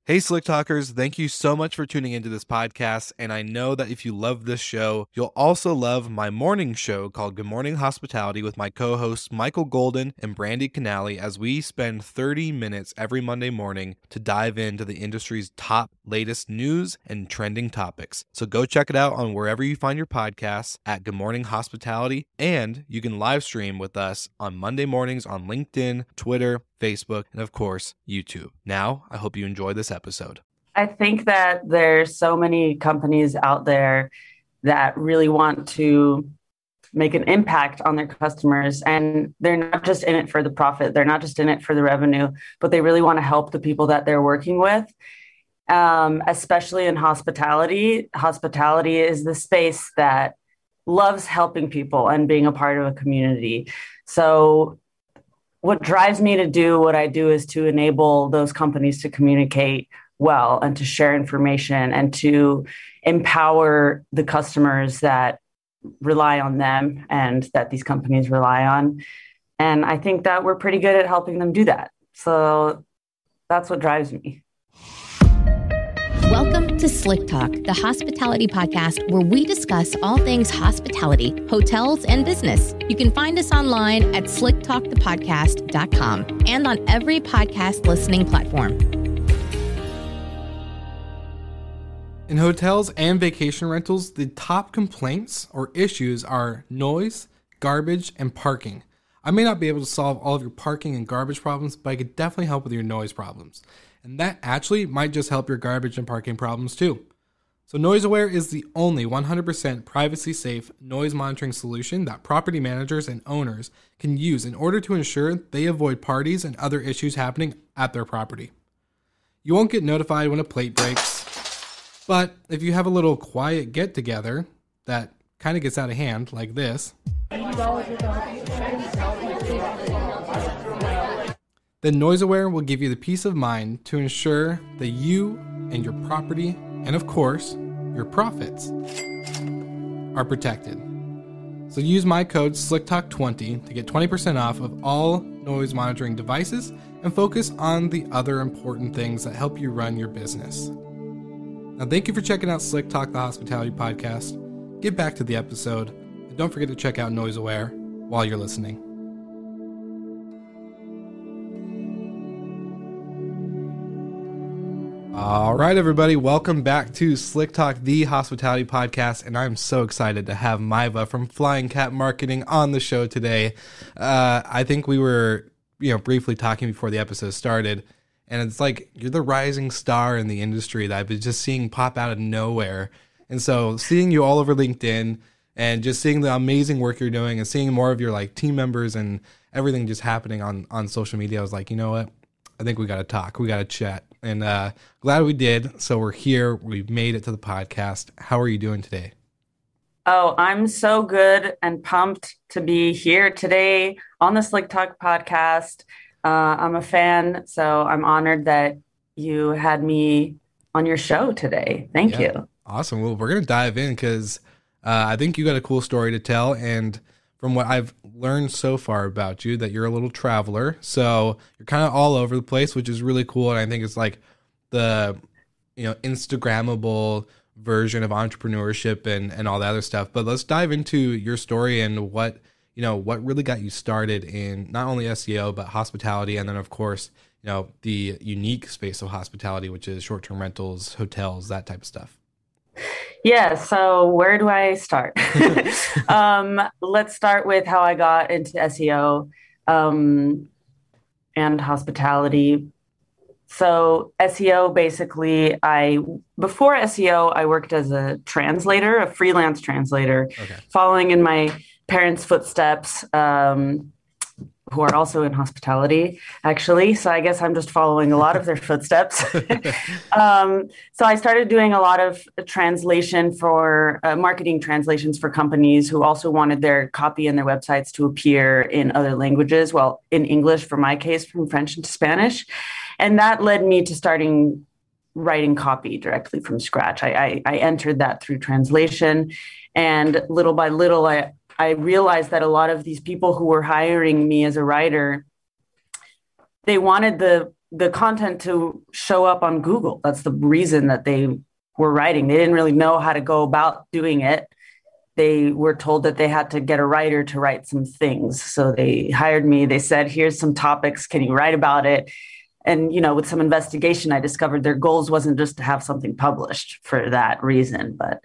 Hey, Slick Talkers, thank you so much for tuning into this podcast. And I know that if you love this show, you'll also love my morning show called Good Morning Hospitality with my co-hosts Michael Golden and Brandy Canali, as we spend 30 minutes every Monday morning to dive into the industry's top latest news and trending topics. So go check it out on wherever you find your podcasts at Good Morning Hospitality. And you can live stream with us on Monday mornings on LinkedIn, Twitter, Facebook, and of course, YouTube. Now, I hope you enjoy this episode. I think that there's so many companies out there that really want to make an impact on their customers, and they're not just in it for the profit. They're not just in it for the revenue, but they really want to help the people that they're working with. Especially in hospitality. Hospitality is the space that loves helping people and being a part of a community. So what drives me to do what I do is to enable those companies to communicate well and to share information and to empower the customers that rely on them and that these companies rely on. And I think that we're pretty good at helping them do that. So that's what drives me. Welcome to Slick Talk, the hospitality podcast where we discuss all things hospitality, hotels, and business. You can find us online at slicktalkthepodcast.com and on every podcast listening platform. In hotels and vacation rentals, the top complaints or issues are noise, garbage, and parking. I may not be able to solve all of your parking and garbage problems, but I could definitely help with your noise problems. And that actually might just help your garbage and parking problems too. So NoiseAware is the only 100% privacy-safe noise monitoring solution that property managers and owners can use in order to ensure they avoid parties and other issues happening at their property. You won't get notified when a plate breaks, but if you have a little quiet get-together that kind of gets out of hand, like this, then NoiseAware will give you the peace of mind to ensure that you and your property, and of course, your profits, are protected. So use my code SlickTalk20 to get 20% off of all noise monitoring devices and focus on the other important things that help you run your business. Now, thank you for checking out Slick Talk, the hospitality podcast. Get back to the episode, and don't forget to check out NoiseAware while you're listening. All right, everybody, welcome back to Slick Talk, the hospitality podcast, and I'm so excited to have Maeva from Flying Cat Marketing on the show today. I think we were, briefly talking before the episode started, and it's like you're the rising star in the industry that I've been just seeing pop out of nowhere. And so seeing you all over LinkedIn and just seeing the amazing work you're doing and seeing more of your team members and everything just happening on social media, I was like, you know what? I think we got to talk. We got to chat. And glad we did. So we're here. We've made it to the podcast. How are you doing today? Oh, I'm so good and pumped to be here today on the Slick Talk podcast. I'm a fan, so I'm honored that you had me on your show today. Thank you. Awesome. Well, we're going to dive in because I think you got a cool story to tell. And from what I've learned so far about you, that you're a little traveler. So you're kind of all over the place, which is really cool. And I think it's like the, Instagrammable version of entrepreneurship and all that other stuff. But let's dive into your story and what really got you started in not only SEO, but hospitality. And then of course, the unique space of hospitality, which is short-term rentals, hotels, that type of stuff. Yeah, so where do I start? Let's start with how I got into SEO and hospitality. So SEO, basically, before SEO, I worked as a translator, a freelance translator, following in my parents' footsteps, who are also in hospitality, actually. So I guess I'm just following a lot of their footsteps. So I started doing a lot of translation for marketing translations for companies who also wanted their copy and their websites to appear in other languages. Well, in English, for my case, from French into Spanish. And that led me to starting writing copy directly from scratch. I entered that through translation. And little by little, I realized that a lot of these people who were hiring me as a writer, they wanted the the content to show up on Google. That's the reason that they were writing. They didn't really know how to go about doing it. They were told that they had to get a writer to write some things. So they hired me. They said, here's some topics. Can you write about it? And, with some investigation, I discovered their goals wasn't just to have something published for that reason. But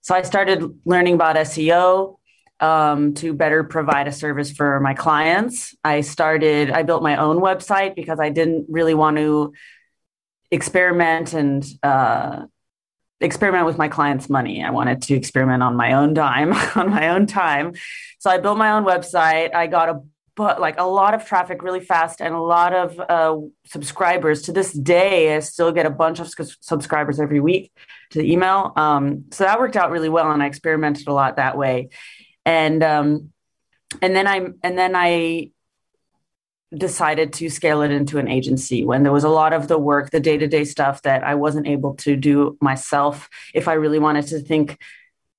so I started learning about SEO to better provide a service for my clients. I built my own website because I didn't really want to experiment with my clients' money. I wanted to experiment on my own dime, on my own time. So I built my own website. I got a lot of traffic really fast and a lot of subscribers. To this day, I still get a bunch of subscribers every week to the email. So that worked out really well, and I experimented a lot that way. And then I decided to scale it into an agency when there was a lot of the work, the day-to-day stuff that I wasn't able to do myself. If I really wanted to think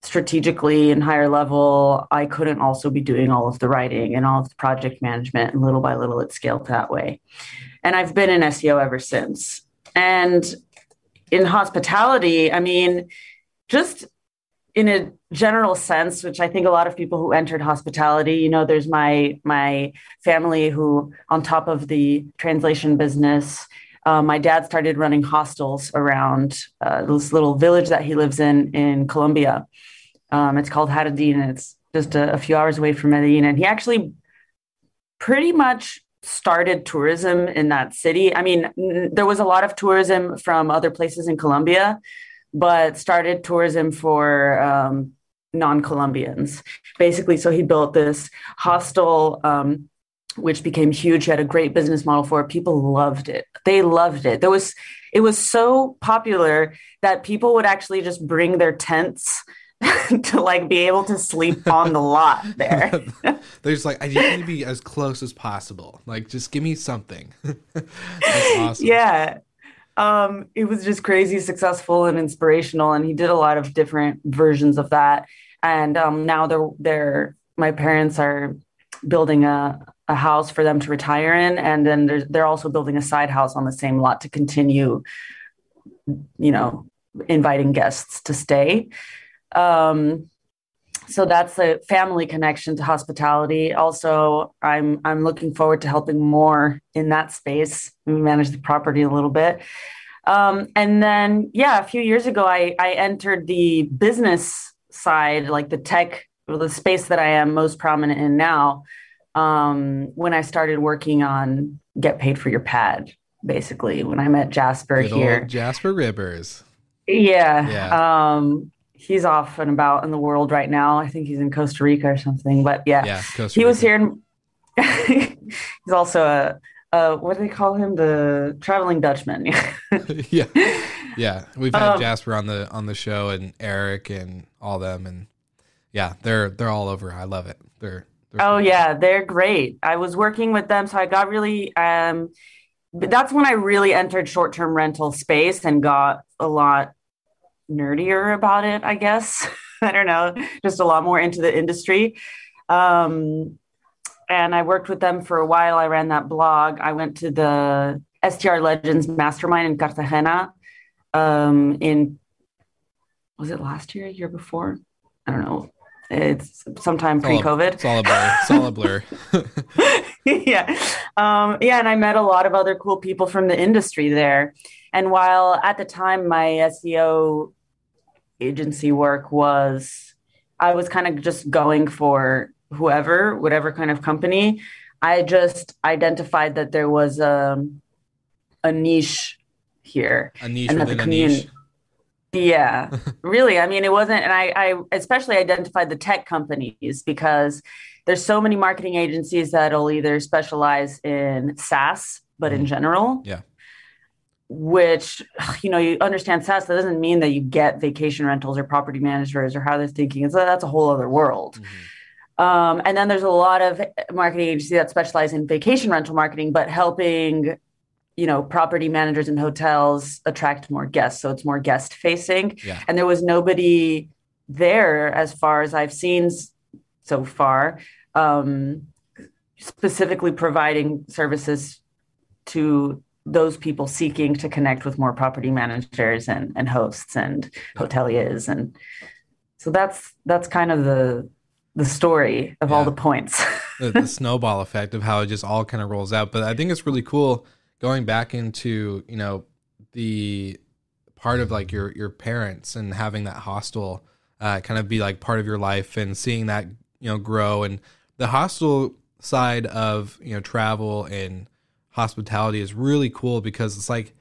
strategically and higher level, I couldn't also be doing all of the writing and all of the project management, and little by little it scaled that way. And I've been in SEO ever since. And in hospitality, I mean, just in a general sense, which I think a lot of people who entered hospitality, there's my family who, on top of the translation business, my dad started running hostels around this little village that he lives in Colombia. It's called Jardín. It's just a few hours away from Medellin. And he actually pretty much started tourism in that city. I mean, there was a lot of tourism from other places in Colombia, but started tourism for non-Colombians, basically. So he built this hostel, which became huge. He had a great business model for it. People loved it. They loved it. It was so popular that people would actually just bring their tents to be able to sleep on the lot there. They're just like, I just need to be as close as possible. Just give me something. That's awesome. Yeah. It was just crazy successful and inspirational, and he did a lot of different versions of that. And now my parents are building a house for them to retire in, and then they're also building a side house on the same lot to continue, inviting guests to stay. So that's a family connection to hospitality. Also, I'm looking forward to helping more in that space. We manage the property a little bit. And then, a few years ago, I entered the business side, like the tech, the space that I am most prominent in now, when I started working on Get Paid for Your Pad, basically, when I met Jasper Good here. Old Jasper Ribbers. Yeah. He's off and about in the world right now. I think he's in Costa Rica or something. But Costa Rica. He was here. He's also what do they call him? The traveling Dutchman. Yeah. We've had Jasper on the show, and Eric and all them, and they're all over. I love it. They're they're great. I was working with them, so I got really. That's when I really entered short-term rental space and got a lot nerdier about it, I guess. I don't know, just a lot more into the industry. And I worked with them for a while. I ran that blog. I went to the STR Legends Mastermind in Cartagena was it last year, year before? I don't know. It's sometime pre-COVID. It's all a blur. It's all a blur. And I met a lot of other cool people from the industry there. And while at the time my SEO agency work I was kind of just going for whatever kind of company, I just identified that there was a niche here. A niche within a niche. Yeah, really. I mean, it wasn't, and I especially identified the tech companies because there's so many marketing agencies that'll either specialize in SaaS, but in general. Yeah. Which, you understand SaaS, that doesn't mean that you get vacation rentals or property managers or how they're thinking. That's a whole other world. And then there's a lot of marketing agencies that specialize in vacation rental marketing, but helping, property managers and hotels attract more guests. So it's more guest facing. Yeah. And there was nobody there, as far as I've seen so far, specifically providing services to those people seeking to connect with more property managers and hosts and hoteliers. And so that's kind of the story of all the points. the snowball effect of how it just all kind of rolls out. But I think it's really cool going back into, you know, the part of like your parents and having that hostel kind of be like part of your life and seeing that, you know, grow. And the hostel side of, you know, travel and hospitality is really cool because it's like,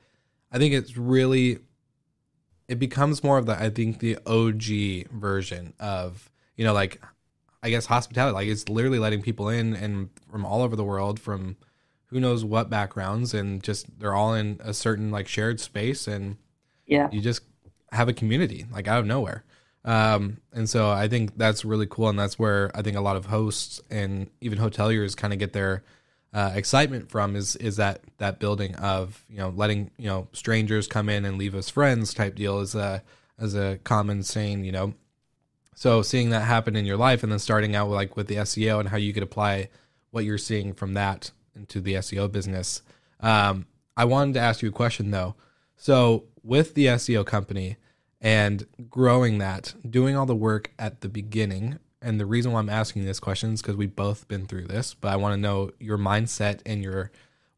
I think it's really, it becomes more of the, I think the OG version of, you know, like, I guess hospitality, like it's literally letting people in and from all over the world, from who knows what backgrounds, and just they're all in a certain like shared space, and you just have a community like out of nowhere. And so I think that's really cool, and that's where I think a lot of hosts and even hoteliers kind of get their excitement from is that building of, you know, letting, you know, strangers come in and leave us friends type deal is as a common saying, you know. So seeing that happen in your life and then starting out with the SEO and how you could apply what you're seeing from that into the SEO business. I wanted to ask you a question though. So with the SEO company and growing that, doing all the work at the beginning, and the reason why I'm asking this question is because we've both been through this, but I want to know your mindset and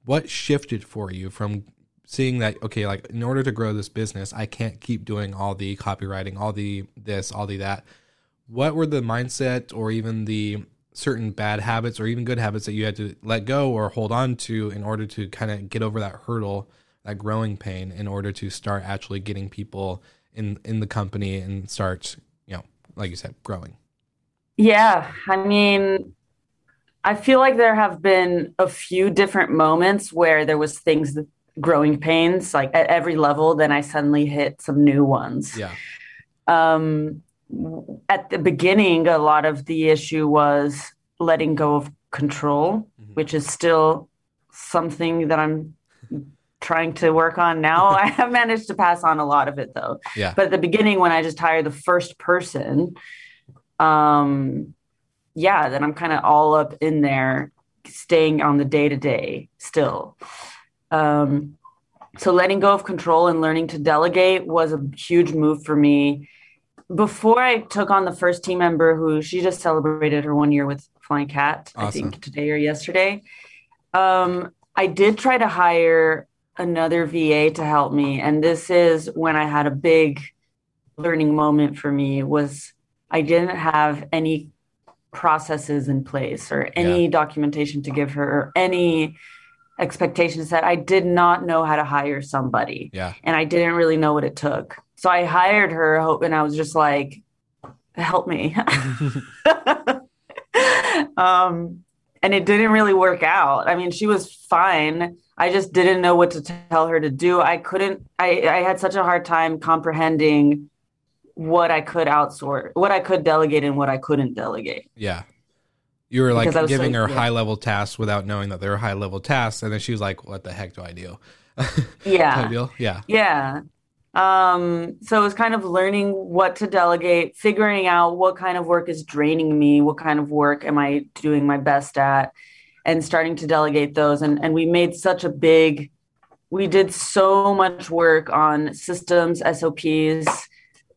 what shifted for you from seeing that, okay, like in order to grow this business, I can't keep doing all the copywriting, all the this, all the that. What were the mindset or even the certain bad habits or even good habits that you had to let go or hold on to in order to kind of get over that hurdle, that growing pain, in order to start actually getting people in the company and start, you know, like you said, growing? Yeah. I mean, I feel like there have been a few different moments where there was growing pains, like at every level, then I suddenly hit some new ones. Yeah. At the beginning, a lot of the issue was letting go of control, which is still something that I'm trying to work on now. I have managed to pass on a lot of it though. Yeah. But at the beginning, when I just hired the first person, then I'm kind of all up in there, staying on the day-to-day still. So letting go of control and learning to delegate was a huge move for me. Before I took on the first team member, she just celebrated her 1 year with Flying Cat, awesome. I think today or yesterday. I did try to hire another VA to help me. And this is when I had a big learning moment for me, was I didn't have any processes in place or any documentation to give her or any expectations that I did not know how to hire somebody. Yeah. And I didn't really know what it took. So I hired her and I was just like, help me. And it didn't really work out. I mean, she was fine. I just didn't know what to tell her to do. I had such a hard time comprehending what I could outsource, what I could delegate and what I couldn't delegate. Yeah. You were like giving her high level tasks without knowing that they were high level tasks. And then she was like, what the heck do I do? Yeah. Yeah. Yeah. So it was kind of learning what to delegate, figuring out what kind of work is draining me, what kind of work am I doing my best at, and starting to delegate those. And we made we did so much work on systems, SOPs,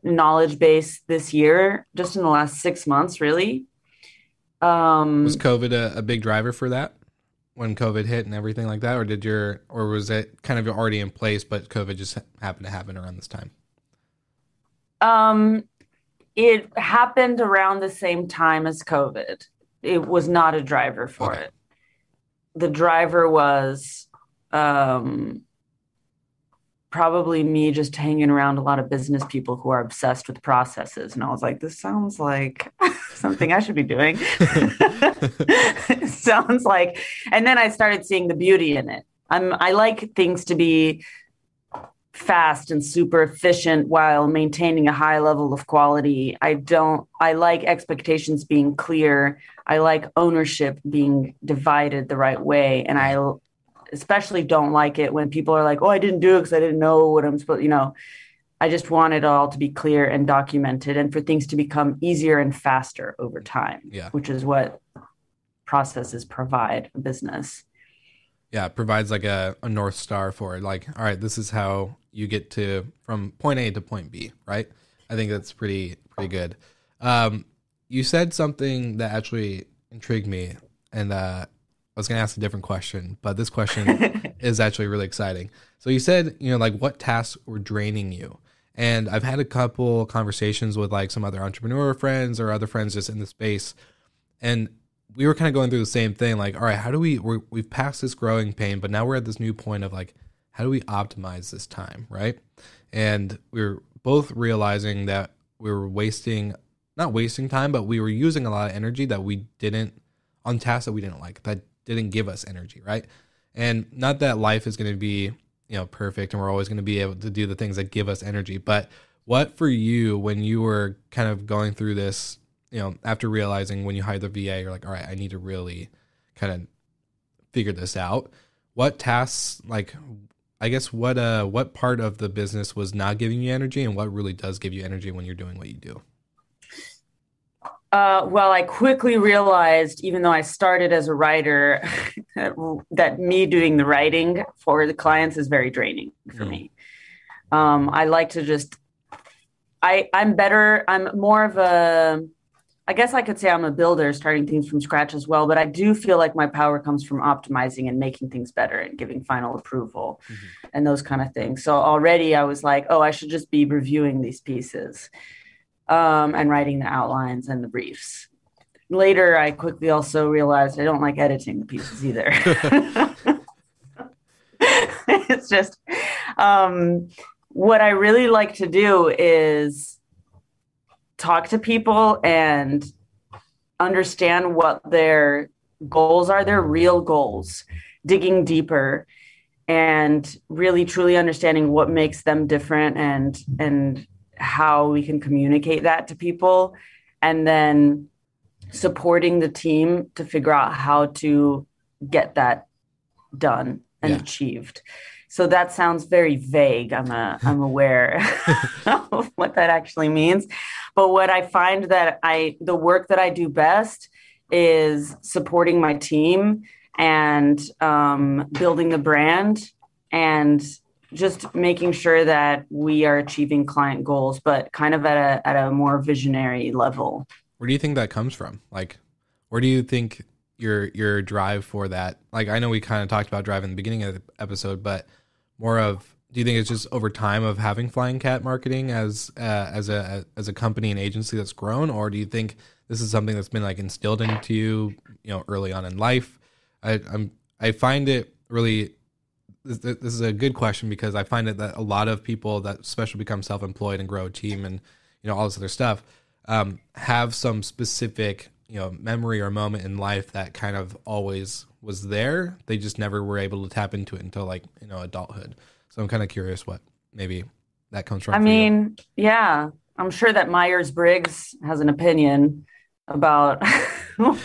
knowledge base this year, just in the last 6 months, really. Was COVID a big driver for that when COVID hit and everything like that? Or was it kind of already in place, but COVID just happened to happen around this time? It happened around the same time as COVID. It was not a driver for it. The driver was probably me just hanging around a lot of business people who are obsessed with processes. And I was like, this sounds like something I should be doing. It sounds like, and then I started seeing the beauty in it. I like things to be fast and super efficient while maintaining a high level of quality. I like expectations being clear. I like ownership being divided the right way. And I especially don't like it when people are like, oh, I didn't do it because I didn't know what I'm supposed, I just want it all to be clear and documented and for things to become easier and faster over time, which is what processes provide a business. Yeah, it provides like a North Star for it. Like, all right, this is how you get to from point A to point B, right? I think that's pretty good. You said something that actually intrigued me, and I was going to ask a different question, but this question is actually really exciting. So you said, like what tasks were draining you? And I've had a couple conversations with like some other entrepreneur friends or other friends just in the space, and we were kind of going through the same thing. Like, all right, how do we've passed this growing pain, but now we're at this new point of like, how do we optimize this time, right? And we were both realizing that we were not wasting time, but we were using a lot of energy that we didn't, on tasks that we didn't like, that didn't give us energy, right? And not that life is going to be, perfect and we're always going to be able to do the things that give us energy, but what for you, when you were kind of going through this, after realizing when you hired the VA, you're like, all right, I need to really kind of figure this out. What tasks, like, I guess what part of the business was not giving you energy, and what really does give you energy when you're doing what you do? Well, I quickly realized, even though I started as a writer, that me doing the writing for the clients is very draining for me. I like to I'm more of a, I guess I could say I'm a builder, starting things from scratch as well, but I do feel like my power comes from optimizing and making things better and giving final approval and those kind of things. So already I was like, oh, I should just be reviewing these pieces. And writing the outlines and the briefs. Later, I quickly also realized I don't like editing the pieces either. It's just what I really like to do is talk to people and understand what their goals are, their real goals, digging deeper and really truly understanding what makes them different and how we can communicate that to people, and then supporting the team to figure out how to get that done and achieved. So that sounds very vague. I'm aware of what that actually means. But what I find that the work that I do best is supporting my team and building the brand and just making sure that we are achieving client goals, but kind of at a more visionary level. Where do you think that comes from? Like, where do you think your drive for that? Like, I know we kind of talked about drive in the beginning of the episode, but more of, do you think it's just over time of having Flying Cat Marketing as a company and agency that's grown, or do you think this is something that's been like instilled into you, early on in life? I find it really. This is a good question, because I find that a lot of people that especially become self-employed and grow a team and all this other stuff have some specific memory or moment in life that kind of always was there. They just never were able to tap into it until like adulthood. So I'm kind of curious what maybe that comes from. Yeah, I'm sure that Myers-Briggs has an opinion about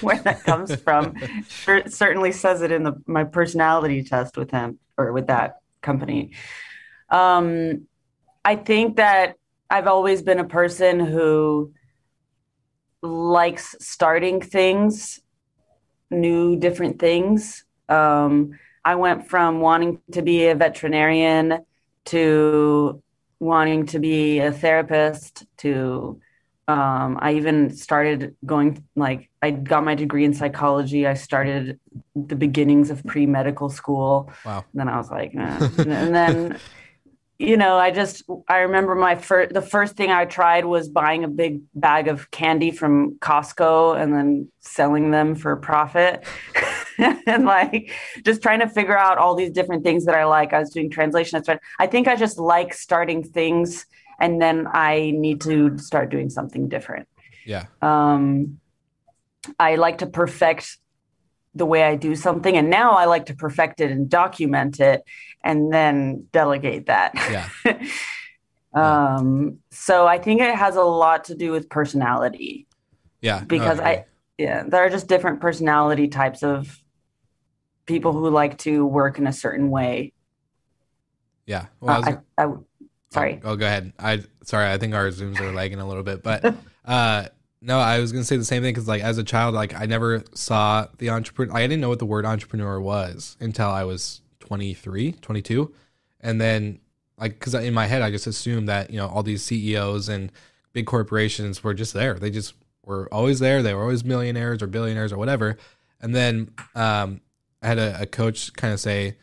where that comes from. Sure, it certainly says it in my personality test with him or with that company. I think that I've always been a person who likes starting things, different things. I went from wanting to be a veterinarian to wanting to be a therapist to I even started I got my degree in psychology. I started the beginnings of pre-medical school. Wow. And then I was like, and then, I remember the first thing I tried was buying a big bag of candy from Costco and then selling them for profit. And like just trying to figure out all these different things that I like. I was doing translation. I think I just like starting things, and then I need to start doing something different. Yeah. I like to perfect the way I do something, and now I like to perfect it and document it and then delegate that. Yeah. So I think it has a lot to do with personality. Yeah. Because there are just different personality types of people who like to work in a certain way. Yeah. Well, sorry. Oh, go ahead. I think our Zooms are lagging a little bit, but No, I was going to say the same thing because, like, as a child, like, I never saw the entrepreneur. I didn't know what the word entrepreneur was until I was 23, 22. And then, like, because in my head, I just assumed that, you know, all these CEOs and big corporations were just there. They just were always there. They were always millionaires or billionaires or whatever. And then I had a coach kind of say,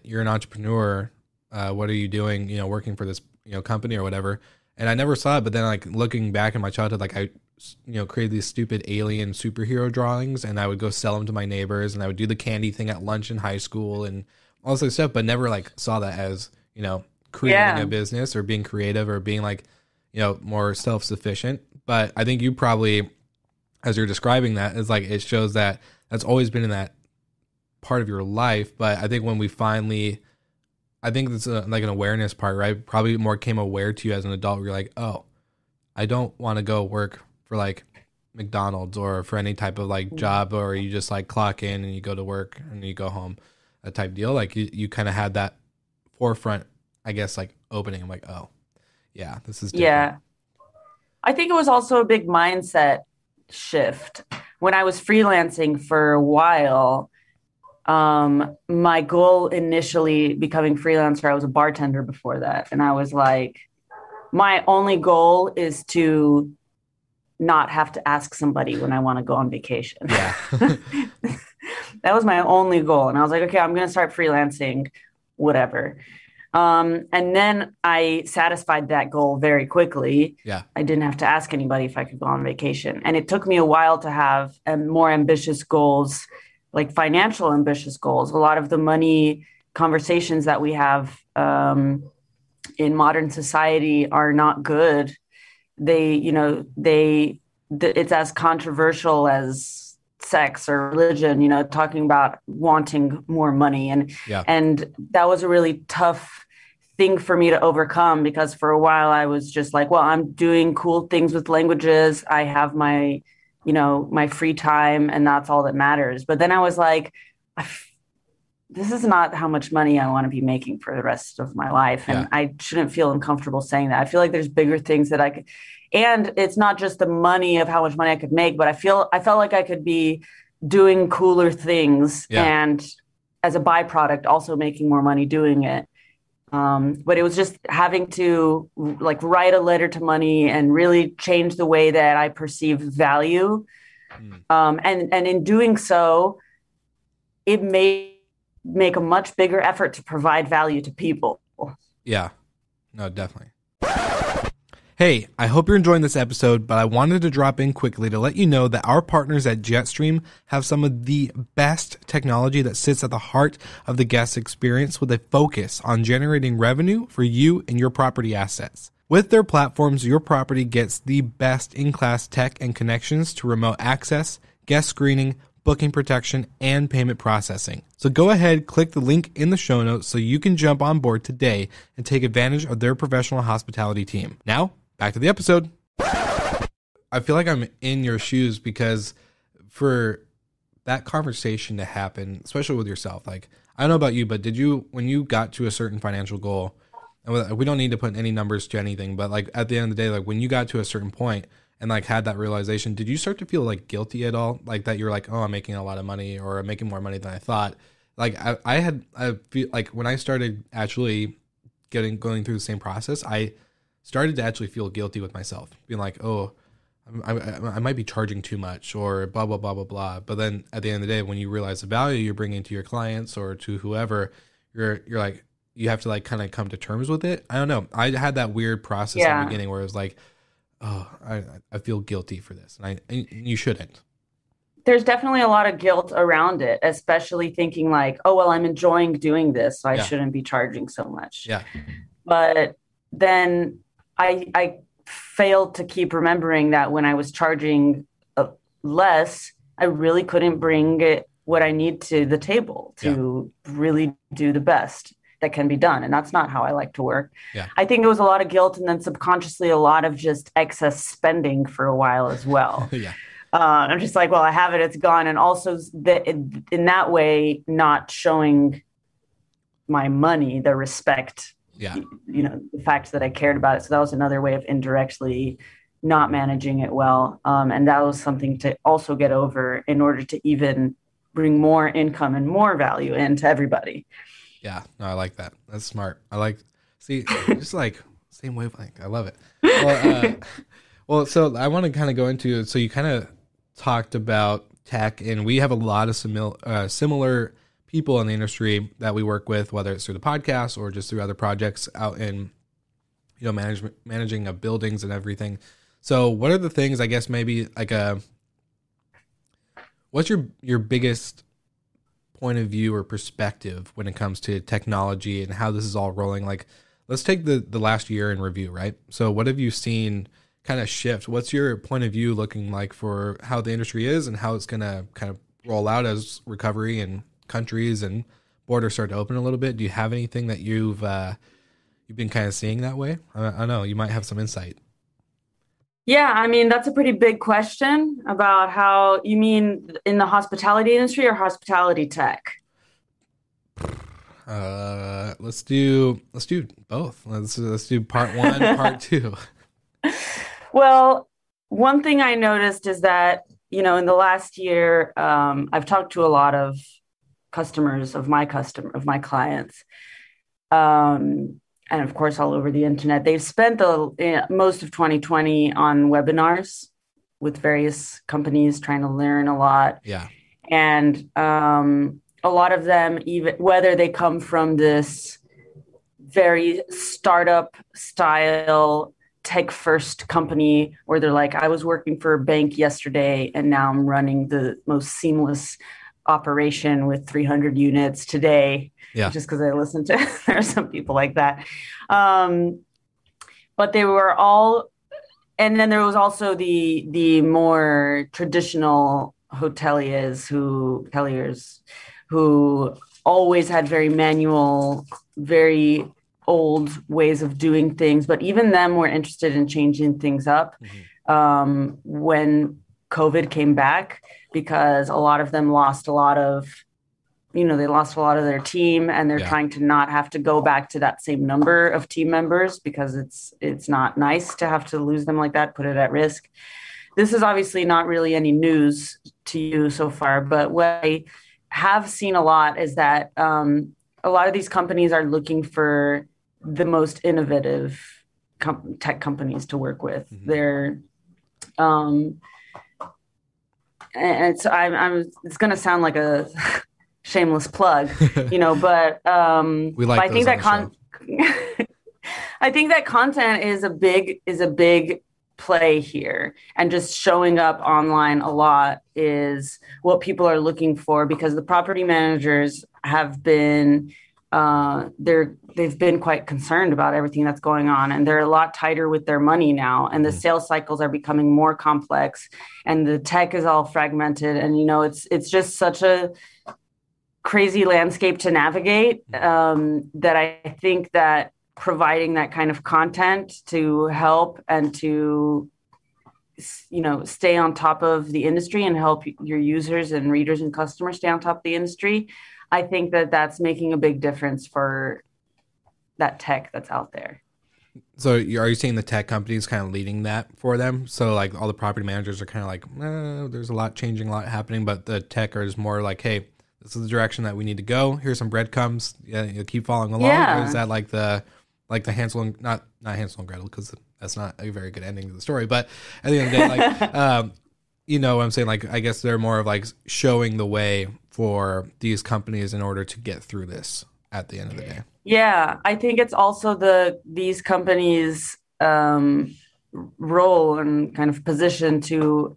you're an entrepreneur. What are you doing, you know, working for this, you know, company or whatever. And I never saw it. But then, like, looking back in my childhood, like, I, you know, created these stupid alien superhero drawings, and I would go sell them to my neighbors, and I would do the candy thing at lunch in high school and all this other stuff, but never, like, saw that as, you know, creating a business or being creative or being, like, you know, more self-sufficient. But I think you probably, as you're describing that, is like, it shows that that's always been in that part of your life. But I think when we finally, I think it's like an awareness part, right? Probably more came aware to you as an adult where you're like, oh, I don't want to go work for like McDonald's or for any type of like job, or you just like clock in and you go to work and you go home, a type deal. Like you kind of had that forefront, I guess, like opening. I'm like, oh yeah, this is different. Yeah. I think it was also a big mindset shift. When I was freelancing for a while, my goal initially becoming freelancer, I was a bartender before that. And I was like, my only goal is to not have to ask somebody when I want to go on vacation. Yeah. That was my only goal. And I was like, okay, I'm going to start freelancing, whatever. And then I satisfied that goal very quickly. Yeah. I didn't have to ask anybody if I could go on vacation. And it took me a while to have more ambitious goals, like financial ambitious goals. A lot of the money conversations that we have in modern society are not good. It's as controversial as sex or religion, you know, talking about wanting more money. And that was a really tough thing for me to overcome, because for a while I was just like, well, I'm doing cool things with languages. I have my, you know, my free time, and that's all that matters. But then I was like, this is not how much money I want to be making for the rest of my life. And I shouldn't feel uncomfortable saying that. I feel like there's bigger things that I could, and it's not just the money of how much money I could make, but I felt like I could be doing cooler things and as a byproduct, also making more money doing it. But it was just having to like write a letter to money and really change the way that I perceive value. And in doing so, it made make a much bigger effort to provide value to people. Yeah, no, definitely. Hey, I hope you're enjoying this episode, but I wanted to drop in quickly to let you know that our partners at Jetstream have some of the best technology that sits at the heart of the guest experience, with a focus on generating revenue for you and your property assets. With their platforms, your property gets the best in-class tech and connections to remote access, guest screening, booking protection, and payment processing. So go ahead, click the link in the show notes so you can jump on board today and take advantage of their professional hospitality team. Now, back to the episode. I feel like I'm in your shoes, because for that conversation to happen, especially with yourself, like, I don't know about you, but did you, when you got to a certain financial goal, and we don't need to put any numbers to anything, but like at the end of the day, like when you got to a certain point and like had that realization, did you start to feel like guilty at all? Like that you're like, oh, I'm making a lot of money, or I'm making more money than I thought. Like I feel like when I started actually going through the same process, I started to actually feel guilty with myself, being like, oh, I might be charging too much, or blah, blah, blah, blah, blah. But then at the end of the day, when you realize the value you're bringing to your clients or to whoever, you're like, you have to like kind of come to terms with it. I don't know. I had that weird process in the beginning where it was like, oh, I feel guilty for this. And you shouldn't. There's definitely a lot of guilt around it, especially thinking like, oh, well, I'm enjoying doing this, so I shouldn't be charging so much. Yeah. But then I failed to keep remembering that when I was charging less, I really couldn't bring what I need to the table to really do the best that can be done. And that's not how I like to work. Yeah. I think it was a lot of guilt, and then subconsciously a lot of just excess spending for a while as well. I'm just like, well, I have it, it's gone. And also in that way, not showing my money the respect, you know, the fact that I cared about it. So that was another way of indirectly not managing it well. And that was something to also get over in order to even bring more income and more value into everybody. Yeah, no, I like that. That's smart. Just like same wavelength. I love it. Well, so I want to kind of go into, so you kind of talked about tech, and we have a lot of similar people in the industry that we work with, whether it's through the podcast or just through other projects out in, managing of buildings and everything. So what are the things, I guess, maybe like what's your biggest point of view or perspective when it comes to technology and how this is all rolling? Like, let's take the last year in review, right? So what have you seen kind of shift? What's your point of view looking like for how the industry is and how it's going to kind of roll out as recovery and countries and borders start to open a little bit? Do you have anything that you've been kind of seeing that way? I don't know. You might have some insight. Yeah, I mean, that's a pretty big question about how, you mean in the hospitality industry or hospitality tech? Let's do both. Let's do part one, part two. Well, one thing I noticed is that, in the last year, I've talked to a lot of customers of my clients. And of course, all over the internet. They've spent most of 2020 on webinars with various companies trying to learn a lot. Yeah. And a lot of them, even whether they come from this very startup style tech first company where they're like, I was working for a bank yesterday and now I'm running the most seamless operation with 300 units today. Yeah. Just because I listened to, there are some people like that. But they were all, and then there was also the more traditional hoteliers who always had very manual, very old ways of doing things. But even them were interested in changing things up when COVID came back, because a lot of them lost a lot of their team, and they're trying to not have to go back to that same number of team members because it's not nice to have to lose them like that, put it at risk. This is obviously not really any news to you so far, but what I have seen a lot is that a lot of these companies are looking for the most innovative tech companies to work with. Mm-hmm. They're and so it's going to sound like a shameless plug, but we like I think that I think that content is a big play here, and just showing up online a lot is what people are looking for, because the property managers have been they've been quite concerned about everything that's going on, and they're a lot tighter with their money now, and the sales cycles are becoming more complex, and the tech is all fragmented, and it's just such a crazy landscape to navigate, that I think that providing that kind of content to help and to stay on top of the industry and help your users and readers and customers stay on top of the industry, I think that that's making a big difference for that tech that's out there. So are you seeing the tech companies kind of leading that for them? So like all the property managers are kind of like, there's a lot changing, a lot happening, but the tech is more like, hey, this is the direction that we need to go. Here's some breadcrumbs. Yeah, you keep following along. Yeah. Or is that like the Hansel and not Hansel and Gretel, because that's not a very good ending to the story. But at the end of the day, like what I'm saying, like I guess they're more of like showing the way for these companies in order to get through this at the end of the day. Yeah, I think it's also these companies' role and kind of position to.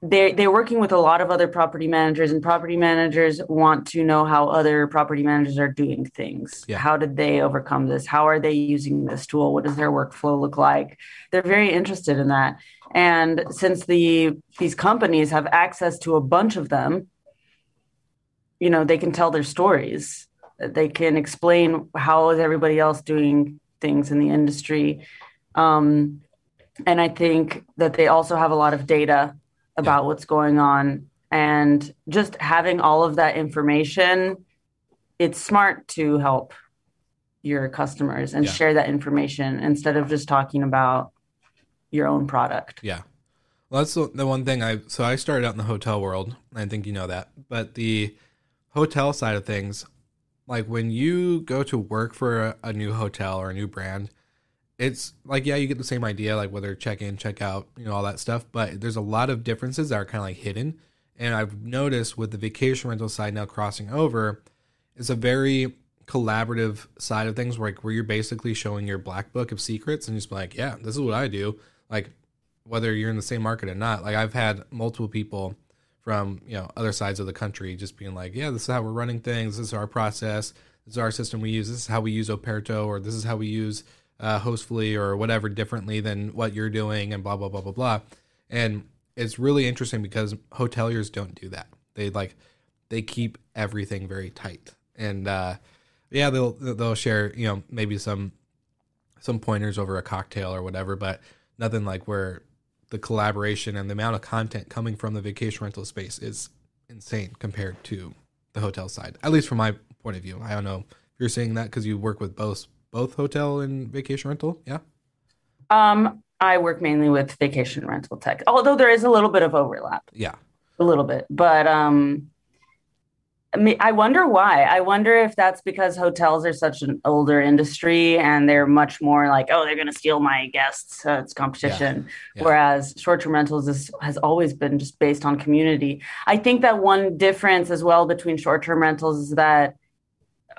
They're working with a lot of other property managers, and property managers want to know how other property managers are doing things. Yeah. How did they overcome this? How are they using this tool? What does their workflow look like? They're very interested in that. And since these companies have access to a bunch of them, they can tell their stories. They can explain how is everybody else doing things in the industry. And I think that they also have a lot of data about what's going on, and just having all of that information, it's smart to help your customers and share that information instead of just talking about your own product. Yeah. Well, that's the one thing I started out in the hotel world. I think you know that. But the hotel side of things, like when you go to work for a new hotel or a new brand, it's like, yeah, you get the same idea, like whether check in, check out, all that stuff. But there's a lot of differences that are kind of like hidden. And I've noticed with the vacation rental side now crossing over, it's a very collaborative side of things where you're basically showing your black book of secrets and just be like, yeah, this is what I do. Like whether you're in the same market or not, like I've had multiple people from, other sides of the country just being like, yeah, this is how we're running things. This is our process. This is our system we use. This is how we use Operto, or this is how we use Hostfully or whatever differently than what you're doing, and blah, blah, blah, blah, blah. And it's really interesting because hoteliers don't do that. They keep everything very tight. And yeah, they'll share, maybe some pointers over a cocktail or whatever, but nothing like where the collaboration and the amount of content coming from the vacation rental space is insane compared to the hotel side, at least from my point of view. I don't know if you're seeing that because you work with both hotel and vacation rental. Yeah. I work mainly with vacation rental tech, although there is a little bit of overlap. Yeah. A little bit, but I wonder why. I wonder if that's because hotels are such an older industry and they're much more like, oh, they're going to steal my guests. It's competition. Yeah. Whereas short-term rentals has always been just based on community. I think that one difference as well between short-term rentals is that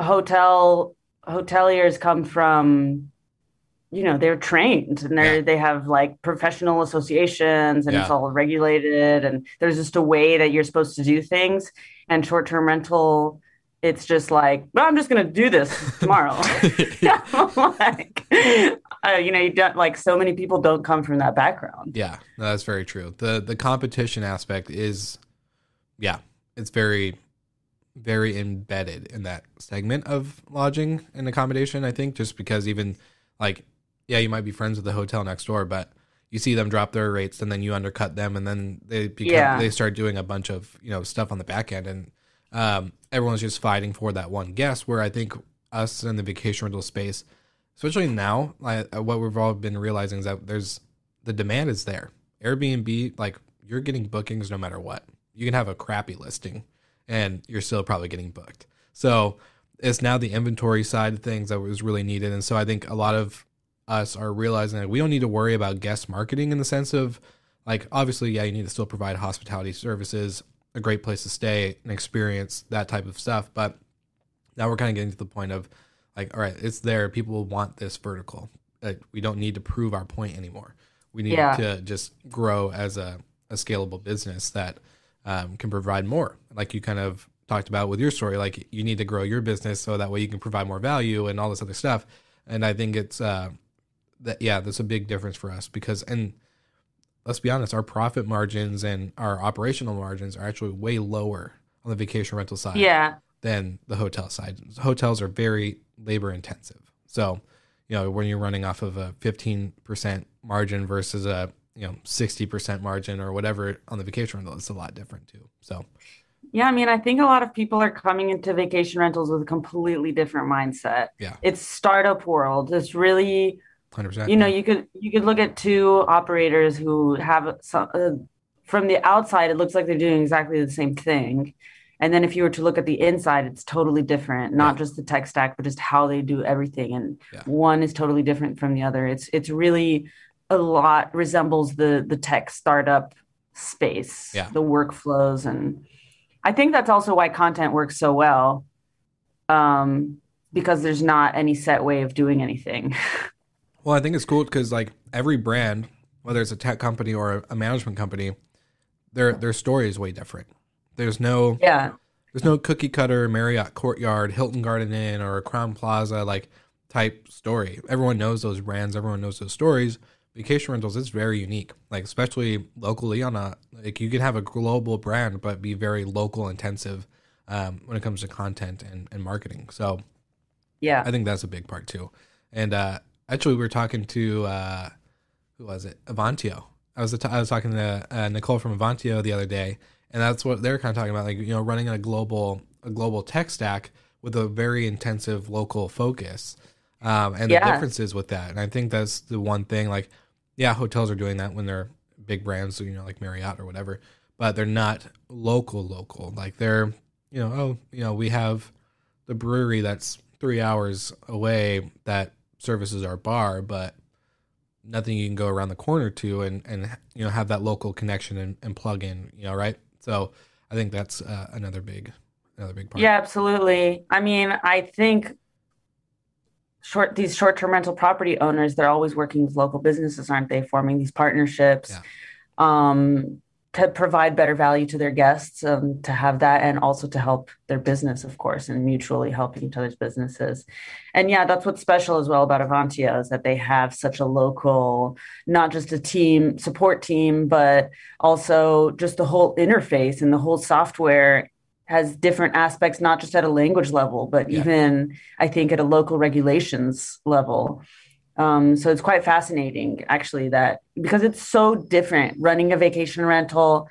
hoteliers come from, they're trained and they have like professional associations and it's all regulated and there's just a way that you're supposed to do things. And short-term rental, it's just like, well, I'm just going to do this tomorrow. You don't, like, so many people don't come from that background. Yeah, no, that's very true. The competition aspect is, it's very, very embedded in that segment of lodging and accommodation, I think, just because even like, you might be friends with the hotel next door, but you see them drop their rates and then you undercut them and then they start doing a bunch of, stuff on the back end and everyone's just fighting for that one guest, where I think us in the vacation rental space, especially now, what we've all been realizing is that the demand is there. Airbnb, like you're getting bookings no matter what. You can have a crappy listing and you're still probably getting booked. So it's now the inventory side of things that was really needed. And so I think a lot of us are realizing that we don't need to worry about guest marketing in the sense of like, obviously, you need to still provide hospitality services, a great place to stay, an experience, that type of stuff. But now we're kind of getting to the point of like, all right, it's there. People want this vertical. We don't need to prove our point anymore. We need to just grow as a scalable business that can provide more. Like you kind of talked about with your story, like you need to grow your business so that way you can provide more value and all this other stuff. And I think it's that's a big difference for us because, and let's be honest, our profit margins and our operational margins are actually way lower on the vacation rental side than the hotel side. Hotels are very labor intensive. So, when you're running off of a 15% margin versus a 60% margin or whatever on the vacation rental, it's a lot different too. So yeah, I mean, I think a lot of people are coming into vacation rentals with a completely different mindset. Yeah. It's startup world. It's really 100%. You could look at two operators who have some, from the outside, it looks like they're doing exactly the same thing. And then if you were to look at the inside, it's totally different, not just the tech stack, but just how they do everything. And one is totally different from the other. It's really a lot resembles the tech startup space, the workflows. And I think that's also why content works so well, because there's not any set way of doing anything. Well, I think it's cool because like every brand, whether it's a tech company or a management company, their story is way different. There's no cookie cutter Marriott Courtyard, Hilton Garden Inn, or Crown Plaza like type story. Everyone knows those brands. Everyone knows those stories. Vacation rentals is very unique, like especially locally you can have a global brand, but be very local intensive when it comes to content and marketing. So I think that's a big part too. And actually, we were talking to who was it? Avantio. I was talking to Nicole from Avantio the other day, and that's what they're kind of talking about, like running a global tech stack with a very intensive local focus, and the differences with that. And I think that's the one thing. Like, yeah, hotels are doing that when they're big brands, so, like Marriott or whatever, but they're not local. Like they're, we have the brewery that's 3 hours away that services our bar, but nothing you can go around the corner to and have that local connection and plug in, right? So I think that's another big part. Yeah, absolutely. I mean, I think these short-term rental property owners, they're always working with local businesses, aren't they? Forming these partnerships, to provide better value to their guests, to have that, and also to help their business, of course, and mutually helping each other's businesses. And yeah, that's what's special as well about Avantia, is that they have such a local, not just a support team, but also just the whole interface and the whole software has different aspects, not just at a language level, but even, I think, at a local regulations level. So it's quite fascinating, actually, that because it's so different. Running a vacation rental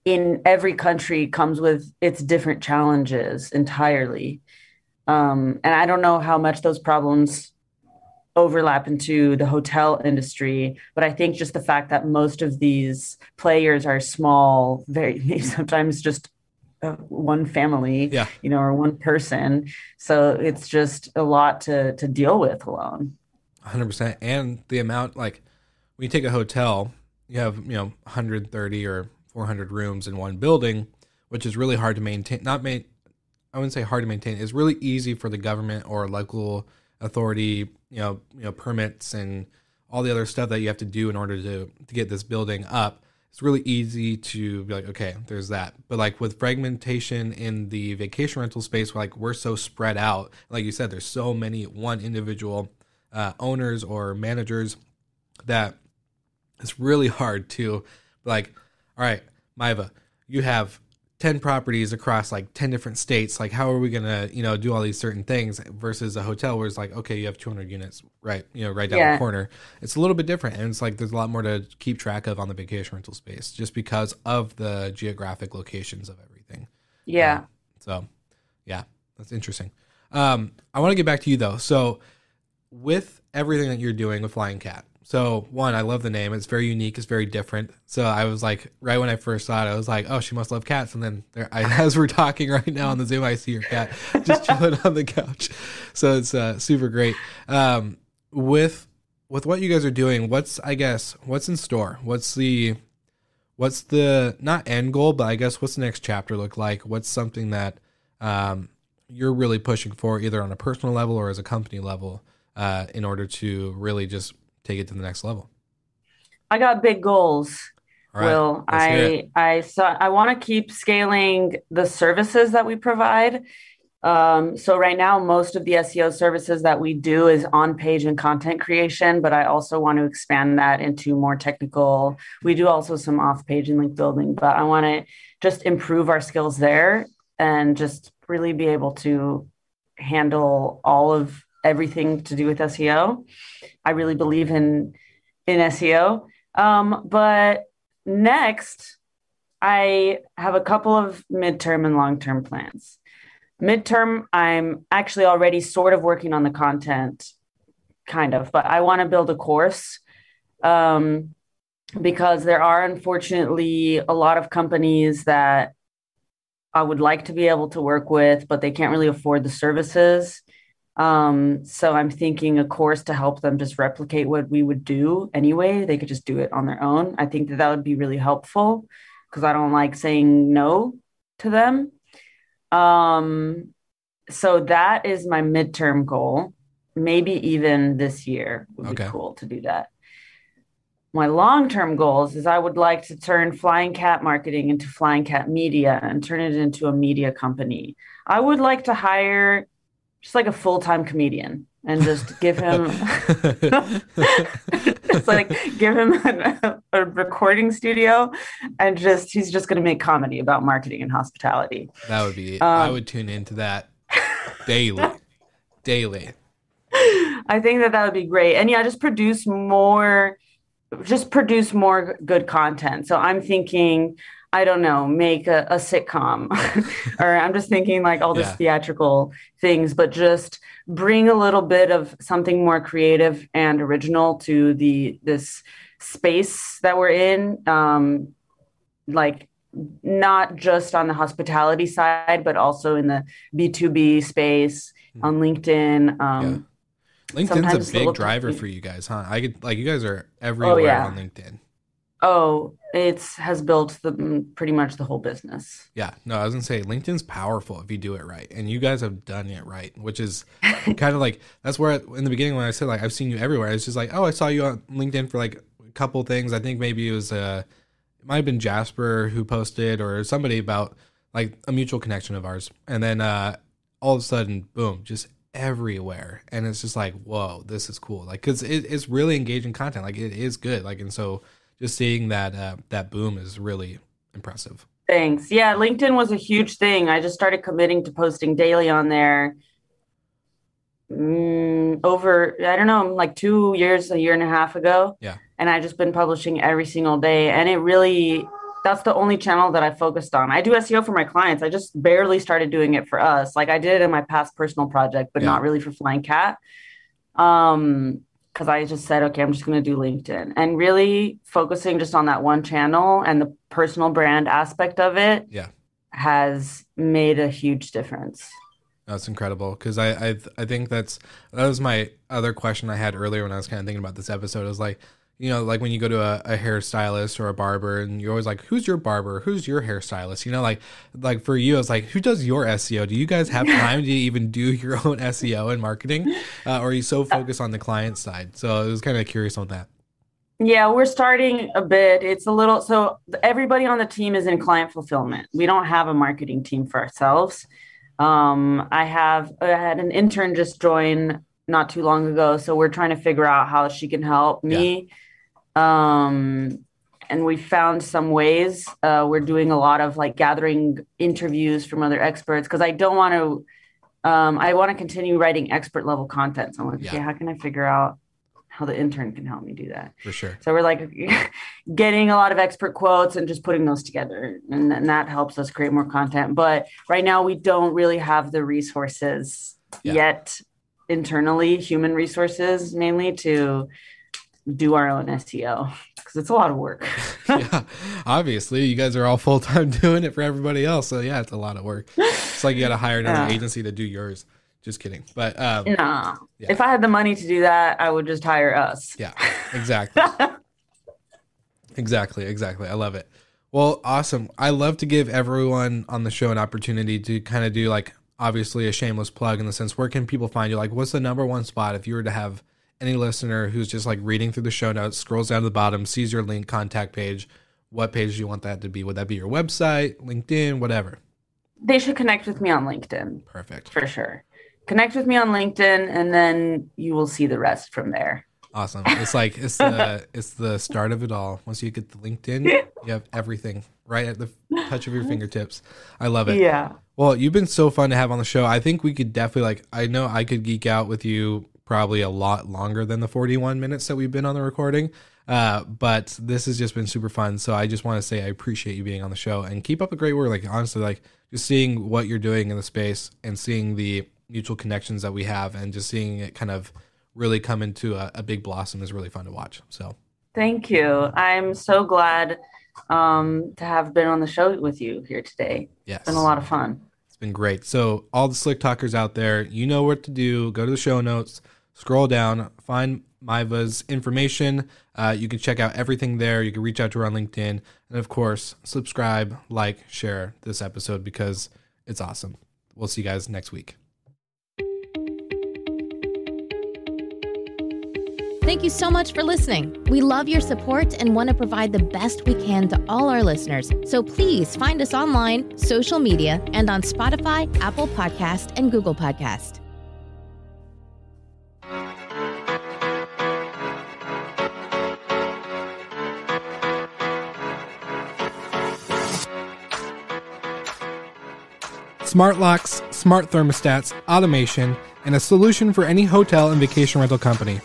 in every country comes with its different challenges entirely. And I don't know how much those problems overlap into the hotel industry, but I think just the fact that most of these players are small, very sometimes just one family, or one person. So it's just a lot to deal with alone. 100%. And the amount, like when you take a hotel, you have, 130 or 400 rooms in one building, which is really hard to maintain. I wouldn't say hard to maintain. It's really easy for the government or local authority, permits and all the other stuff that you have to do in order to get this building up. It's really easy to be like, okay, there's that. But like with fragmentation in the vacation rental space, we're so spread out. Like you said, there's so many one individual owners or managers that it's really hard to all right, Maeva, you have 10 properties across 10 different states. Like, how are we going to, do all these certain things versus a hotel where it's okay, you have 200 units, right? Right down the corner. It's a little bit different. And it's there's a lot more to keep track of on the vacation rental space just because of the geographic locations of everything. Yeah. So yeah, that's interesting. I want to get back to you though. So with everything that you're doing with Flying Cat, so one, I love the name. It's very unique. It's very different. So I was right when I first saw it, I was like, oh, she must love cats. And then as we're talking right now on the Zoom, I see your cat just chilling on the couch. So it's super great. With what you guys are doing, what's in store? What's the not end goal, but I guess what's the next chapter look like? What's something that you're really pushing for either on a personal level or as a company level in order to really just take it to the next level? I got big goals. All right, Will. I want to keep scaling the services that we provide. So right now, most of the SEO services that we do is on-page and content creation, but I also want to expand that into more technical. We do also some off-page and link building, but I want to just improve our skills there and just really be able to handle all of everything to do with SEO. I really believe in SEO. But next, I have a couple of midterm and long-term plans. Midterm, I'm actually already sort of working on the content, kind of, but I want to build a course because there are unfortunately a lot of companies that I would like to be able to work with, but they can't really afford the services. So I'm thinking a course to help them just replicate what we would do anyway. They could just do it on their own. I think that would be really helpful because I don't like saying no to them. So that is my midterm goal. Maybe even this year would be cool to do that. My long-term goals is I would like to turn Flying Cat Marketing into Flying Cat Media and turn it into a media company. I would like to hire just a full-time comedian and just give him give him a recording studio and he's just going to make comedy about marketing and hospitality. That would be I would tune into that daily. I think that would be great. And yeah, just produce more good content. So I'm thinking I don't know, make a sitcom, or I'm just thinking like all this theatrical things, but just bring a little bit of something more creative and original to this space that we're in. Like not just on the hospitality side, but also in the B2B space on LinkedIn. LinkedIn's a big driver for you guys, huh? You guys are everywhere on LinkedIn. Oh, it has built pretty much the whole business. Yeah, no, I was gonna say LinkedIn's powerful if you do it right, and you guys have done it right, which is kind of like that's where in the beginning when I said like I've seen you everywhere, it's just like, oh, I saw you on LinkedIn for like a couple things. I think maybe it was it might have been Jasper who posted or somebody about like a mutual connection of ours, and then all of a sudden, boom, just everywhere, and it's just like, whoa, this is cool, like because it's really engaging content, like it is good, like, and so. Just seeing that boom is really impressive. Thanks. Yeah, LinkedIn was a huge thing. I just started committing to posting daily on there over, I don't know, like 2 years, a year and a half ago. Yeah. And I've just been publishing every single day. And it really, that's the only channel that I focused on. I do SEO for my clients. I just barely started doing it for us. Like I did it in my past personal project, but not really for Flying Cat. Because I just said, okay, I'm just going to do LinkedIn, and really focusing just on that one channel and the personal brand aspect of it has made a huge difference. That's incredible, because I think that was my other question I had earlier when I was kind of thinking about this episode. I was like, you know, like when you go to a hairstylist or a barber and you're always like, who's your barber? Who's your hairstylist? You know, like for you, I was like, who does your SEO? Do you guys have time to even do your own SEO and marketing? Or are you so focused on the client side? So I was kind of curious on that. Yeah, we're starting a bit. It's a little, so everybody on the team is in client fulfillment. We don't have a marketing team for ourselves. I had an intern just join not too long ago. So we're trying to figure out how she can help me. And we found some ways. We're doing a lot of like gathering interviews from other experts, because I don't want to, I want to continue writing expert level content. So I'm like, okay, how can I figure out how the intern can help me do that? For sure. So we're like getting a lot of expert quotes and just putting those together. And that helps us create more content. But right now we don't really have the resources yet internally, human resources mainly, to do our own SEO, because it's a lot of work. Yeah, obviously you guys are all full-time doing it for everybody else, so yeah, it's a lot of work. It's like you got to hire another agency to do yours. Just kidding. But if I had the money to do that, I would just hire us. Yeah, exactly. exactly. I love it. Well, awesome. I love to give everyone on the show an opportunity to kind of do like obviously a shameless plug, in the sense, where can people find you? Like, what's the number one spot if you were to have any listener who's just like reading through the show notes, scrolls down to the bottom, sees your link contact page? What page do you want that to be? Would that be your website, LinkedIn, whatever? They should connect with me on LinkedIn. Perfect. For sure. Connect with me on LinkedIn, and then you will see the rest from there. Awesome. It's like, it's the start of it all. Once you get the LinkedIn, you have everything right at the touch of your fingertips. I love it. Yeah. Well, you've been so fun to have on the show. I think we could definitely, like, I know I could geek out with you probably a lot longer than the 41 minutes that we've been on the recording. But this has just been super fun. So I just want to say I appreciate you being on the show, and keep up the great work. Like, honestly, like just seeing what you're doing in the space and seeing the mutual connections that we have, and just seeing it kind of really come into a big blossom is really fun to watch. So thank you. I'm so glad to have been on the show with you here today. Yes. It's been a lot of fun. It's been great. So all the slick talkers out there, you know what to do. Go to the show notes, scroll down, find Maeva's information. You can check out everything there. You can reach out to her on LinkedIn, and of course, subscribe, like, share this episode, because it's awesome. We'll see you guys next week. Thank you so much for listening. We love your support and want to provide the best we can to all our listeners. So please find us online, social media, and on Spotify, Apple Podcast, and Google Podcast. Smart locks, smart thermostats, automation, and a solution for any hotel and vacation rental company.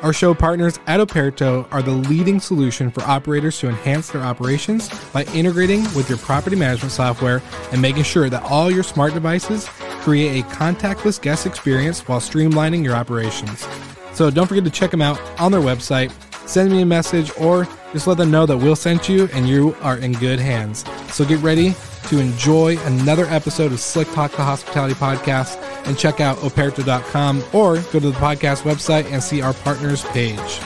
Our show partners at Operto are the leading solution for operators to enhance their operations by integrating with your property management software and making sure that all your smart devices create a contactless guest experience while streamlining your operations. So don't forget to check them out on their website, send me a message, or just let them know that we'll send you and you are in good hands. So get ready to enjoy another episode of Slick Talk, the Hospitality Podcast, and check out operto.com or go to the podcast website and see our partners page.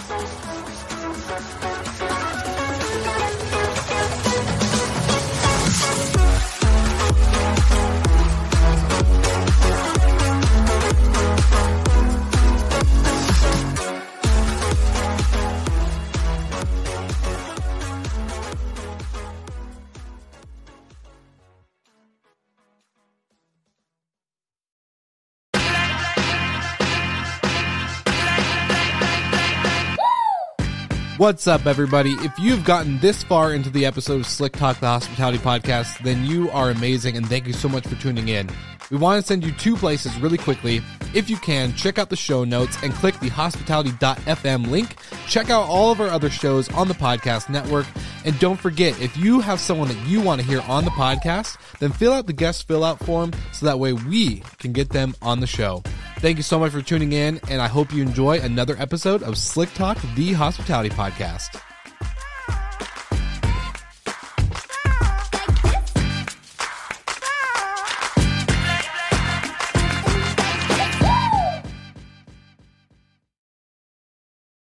What's up, everybody? If you've gotten this far into the episode of Slick Talk, the Hospitality Podcast, then you are amazing, and thank you so much for tuning in. We want to send you two places really quickly. If you can, check out the show notes and click the hospitality.fm link. Check out all of our other shows on the podcast network. And don't forget, if you have someone that you want to hear on the podcast, then fill out the guest fill-out form so that way we can get them on the show. Thank you so much for tuning in, and I hope you enjoy another episode of Slick Talk, the Hospitality Podcast.